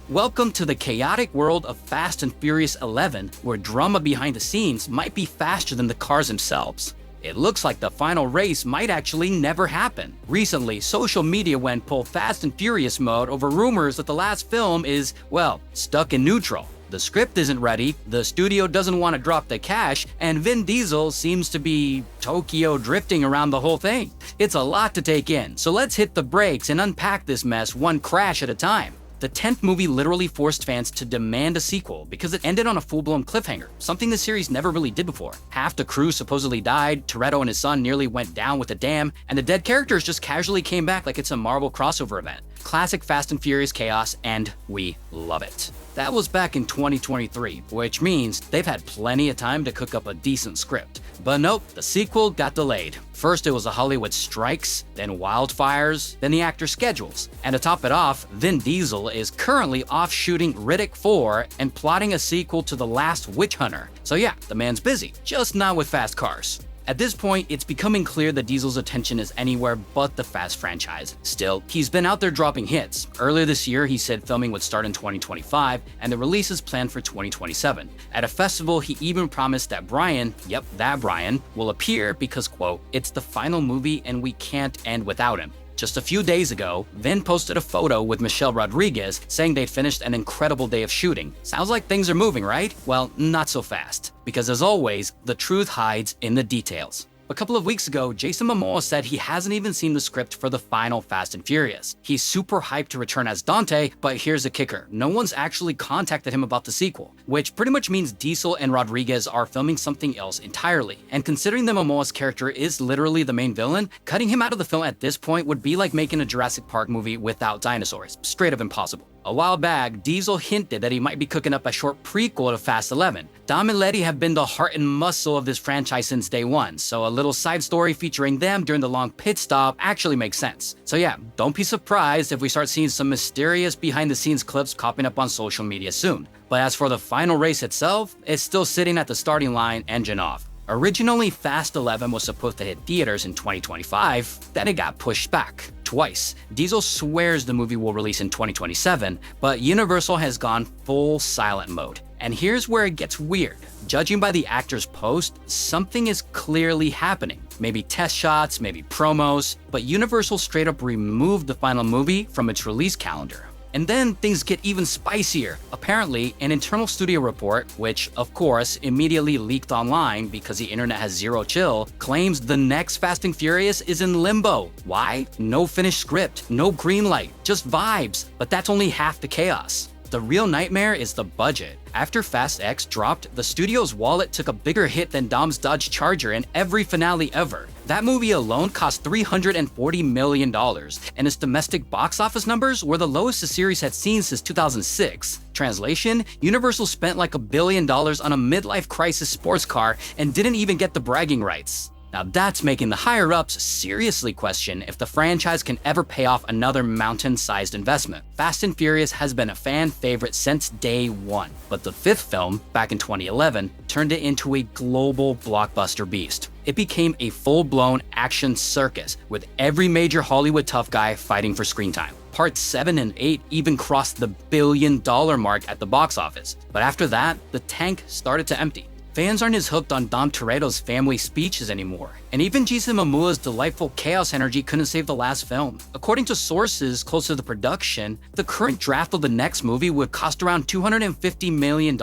Welcome to the chaotic world of Fast and Furious 11, where drama behind the scenes might be faster than the cars themselves. It looks like the final race might actually never happen. Recently, social media went full Fast and Furious mode over rumors that the last film is, well, stuck in neutral. The script isn't ready, the studio doesn't want to drop the cash, and Vin Diesel seems to be Tokyo drifting around the whole thing. It's a lot to take in, so let's hit the brakes and unpack this mess one crash at a time. The 10th movie literally forced fans to demand a sequel because it ended on a full-blown cliffhanger, something the series never really did before. Half the crew supposedly died, Toretto and his son nearly went down with a dam, and the dead characters just casually came back like it's a Marvel crossover event. Classic Fast and Furious chaos, and we love it. That was back in 2023, which means they've had plenty of time to cook up a decent script. But nope, the sequel got delayed. First it was the Hollywood strikes, then wildfires, then the actor schedules. And to top it off, Vin Diesel is currently off shooting Riddick 4 and plotting a sequel to The Last Witch Hunter. So yeah, the man's busy, just not with fast cars. At this point, it's becoming clear that Diesel's attention is anywhere but the Fast franchise. Still, he's been out there dropping hits. Earlier this year, he said filming would start in 2025, and the release is planned for 2027. At a festival, he even promised that Brian, yep, that Brian, will appear because, quote, "it's the final movie and we can't end without him." Just a few days ago, Vin posted a photo with Michelle Rodriguez saying they'd finished an incredible day of shooting. Sounds like things are moving, right? Well, not so fast. Because as always, the truth hides in the details. A couple of weeks ago, Jason Momoa said he hasn't even seen the script for the final Fast and Furious. He's super hyped to return as Dante, but here's the kicker. No one's actually contacted him about the sequel, which pretty much means Diesel and Rodriguez are filming something else entirely. And considering that Momoa's character is literally the main villain, cutting him out of the film at this point would be like making a Jurassic Park movie without dinosaurs. Straight up impossible. A while back, Diesel hinted that he might be cooking up a short prequel to Fast 11. Dom and Letty have been the heart and muscle of this franchise since day one, so a little side story featuring them during the long pit stop actually makes sense. So yeah, don't be surprised if we start seeing some mysterious behind-the-scenes clips popping up on social media soon. But as for the final race itself, it's still sitting at the starting line, engine off. Originally, Fast 11 was supposed to hit theaters in 2025, then it got pushed back twice. Diesel swears the movie will release in 2027, but Universal has gone full silent mode. And here's where it gets weird. Judging by the actor's post, something is clearly happening. Maybe test shots, maybe promos, but Universal straight up removed the final movie from its release calendar. And then things get even spicier. Apparently, an internal studio report, which of course immediately leaked online because the internet has zero chill, claims the next Fast and Furious is in limbo. Why? No finished script, no green light, just vibes. But that's only half the chaos. The real nightmare is the budget. After Fast X dropped, the studio's wallet took a bigger hit than Dom's Dodge Charger in every finale ever. That movie alone cost $340 million, and its domestic box office numbers were the lowest the series had seen since 2006. Translation, Universal spent like $1 billion on a midlife crisis sports car and didn't even get the bragging rights. Now that's making the higher-ups seriously question if the franchise can ever pay off another mountain-sized investment. Fast and Furious has been a fan favorite since day one, but the fifth film, back in 2011, turned it into a global blockbuster beast. It became a full-blown action circus, with every major Hollywood tough guy fighting for screen time. Parts 7 and 8 even crossed the $1 billion mark at the box office, but after that, the tank started to empty. Fans aren't as hooked on Dom Toretto's family speeches anymore, and even Jason Momoa's delightful chaos energy couldn't save the last film. According to sources close to the production, the current draft of the next movie would cost around $250 million,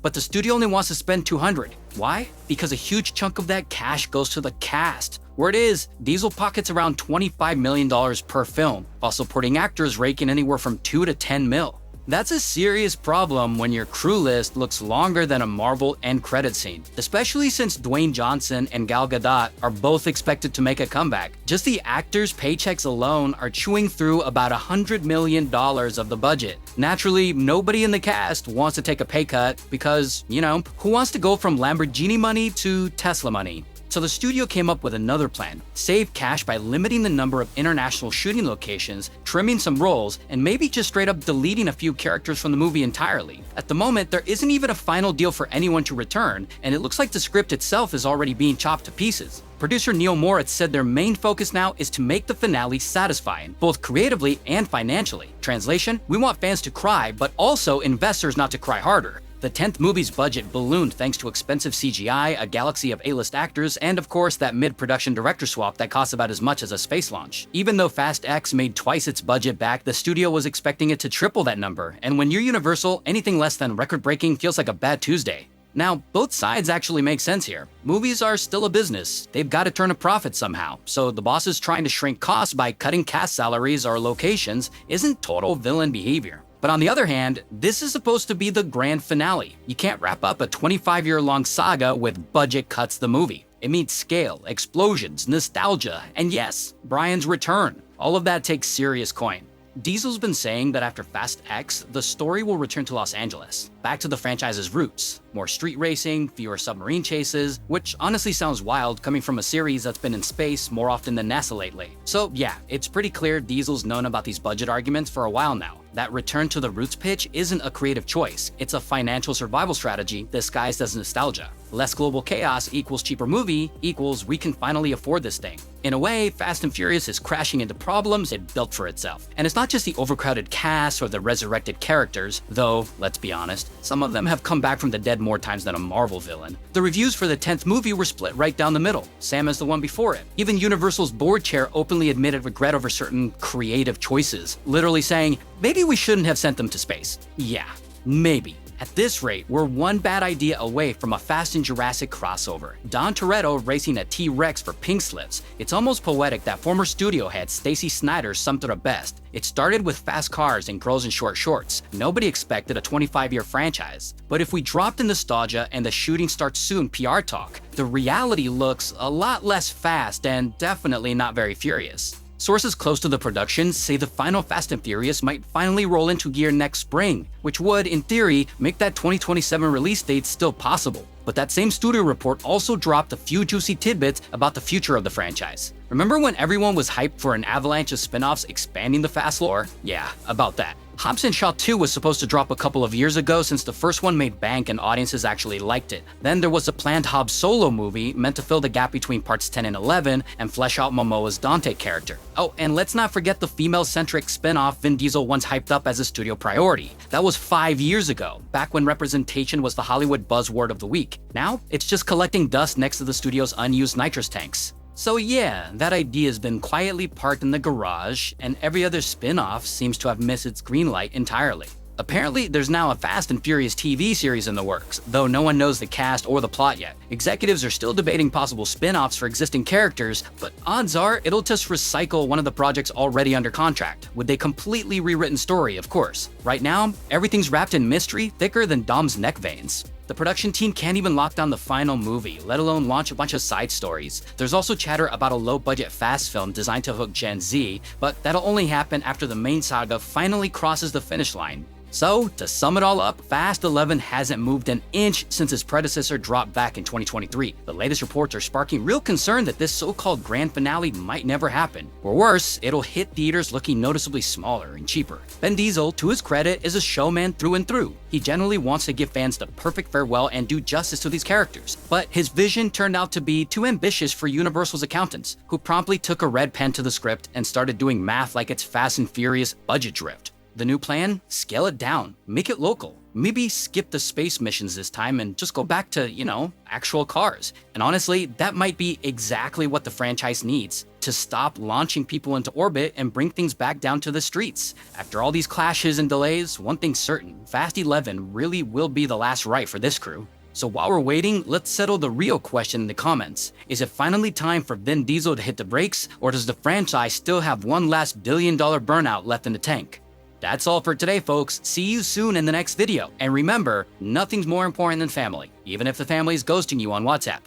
but the studio only wants to spend $200. Why? Because a huge chunk of that cash goes to the cast. Word is, Diesel pockets around $25 million per film, while supporting actors raking anywhere from $2 to $10 mil. That's a serious problem when your crew list looks longer than a Marvel end credit scene, especially since Dwayne Johnson and Gal Gadot are both expected to make a comeback. Just the actors' paychecks alone are chewing through about $100 million of the budget. Naturally, nobody in the cast wants to take a pay cut because, you know, who wants to go from Lamborghini money to Tesla money? So the studio came up with another plan: save cash by limiting the number of international shooting locations, trimming some roles, and maybe just straight up deleting a few characters from the movie entirely. At the moment, there isn't even a final deal for anyone to return, and it looks like the script itself is already being chopped to pieces. Producer Neil Moritz said their main focus now is to make the finale satisfying, both creatively and financially. Translation: we want fans to cry, but also investors not to cry harder. The 10th movie's budget ballooned thanks to expensive CGI, a galaxy of A-list actors, and of course that mid-production director swap that costs about as much as a space launch. Even though Fast X made twice its budget back, the studio was expecting it to triple that number, and when you're Universal, anything less than record-breaking feels like a bad Tuesday. Now, both sides actually make sense here. Movies are still a business. They've got to turn a profit somehow, so the bosses trying to shrink costs by cutting cast salaries or locations isn't total villain behavior. But on the other hand, this is supposed to be the grand finale. You can't wrap up a 25-year-long saga with budget cuts the movie. It means scale, explosions, nostalgia, and yes, Brian's return. All of that takes serious coin. Diesel's been saying that after Fast X, the story will return to Los Angeles, back to the franchise's roots. More street racing, fewer submarine chases, which honestly sounds wild coming from a series that's been in space more often than NASA lately. So yeah, it's pretty clear Diesel's known about these budget arguments for a while now. That return to the roots pitch isn't a creative choice, it's a financial survival strategy disguised as nostalgia. Less global chaos equals cheaper movie equals we can finally afford this thing. In a way, Fast and Furious is crashing into problems it built for itself. And it's not just the overcrowded cast or the resurrected characters, though, let's be honest, some of them have come back from the dead more times than a Marvel villain. The reviews for the 10th movie were split right down the middle, same as the one before it. Even Universal's board chair openly admitted regret over certain creative choices, literally saying, maybe we shouldn't have sent them to space. Yeah, maybe. At this rate, we're one bad idea away from a Fast and Jurassic crossover. Don Toretto racing a T-Rex for pink slips. It's almost poetic that former studio head Stacy Snyder summed it up best. It started with fast cars and girls in short shorts. Nobody expected a 25-year franchise. But if we drop the nostalgia and the shooting starts soon PR talk, the reality looks a lot less fast and definitely not very furious. Sources close to the production say the final Fast and Furious might finally roll into gear next spring, which would, in theory, make that 2027 release date still possible. But that same studio report also dropped a few juicy tidbits about the future of the franchise. Remember when everyone was hyped for an avalanche of spin-offs expanding the Fast lore? Yeah, about that. Hobbs & Shaw 2 was supposed to drop a couple of years ago since the first one made bank and audiences actually liked it. Then there was a planned Hobbs solo movie meant to fill the gap between parts 10 and 11 and flesh out Momoa's Dante character. Oh, and let's not forget the female-centric spin-off Vin Diesel once hyped up as a studio priority. That was 5 years ago, back when representation was the Hollywood buzzword of the week. Now, it's just collecting dust next to the studio's unused nitrous tanks. So yeah, that idea's been quietly parked in the garage, and every other spin-off seems to have missed its green light entirely. Apparently, there's now a Fast and Furious TV series in the works, though no one knows the cast or the plot yet. Executives are still debating possible spin-offs for existing characters, but odds are it'll just recycle one of the projects already under contract, with a completely rewritten story, of course. Right now, everything's wrapped in mystery thicker than Dom's neck veins. The production team can't even lock down the final movie, let alone launch a bunch of side stories. There's also chatter about a low-budget Fast film designed to hook Gen Z, but that'll only happen after the main saga finally crosses the finish line. So, to sum it all up, Fast 11 hasn't moved an inch since its predecessor dropped back in 2023. The latest reports are sparking real concern that this so-called grand finale might never happen. Or worse, it'll hit theaters looking noticeably smaller and cheaper. Vin Diesel, to his credit, is a showman through and through. He generally wants to give fans the perfect farewell and do justice to these characters. But his vision turned out to be too ambitious for Universal's accountants, who promptly took a red pen to the script and started doing math like it's Fast and Furious budget drift. The new plan? Scale it down, make it local. Maybe skip the space missions this time and just go back to, actual cars. And honestly, that might be exactly what the franchise needs, to stop launching people into orbit and bring things back down to the streets. After all these clashes and delays, one thing's certain, Fast 11 really will be the last ride for this crew. So while we're waiting, let's settle the real question in the comments. Is it finally time for Vin Diesel to hit the brakes, or does the franchise still have one last billion-dollar burnout left in the tank? That's all for today, folks. See you soon in the next video. And remember, nothing's more important than family, even if the family is ghosting you on WhatsApp.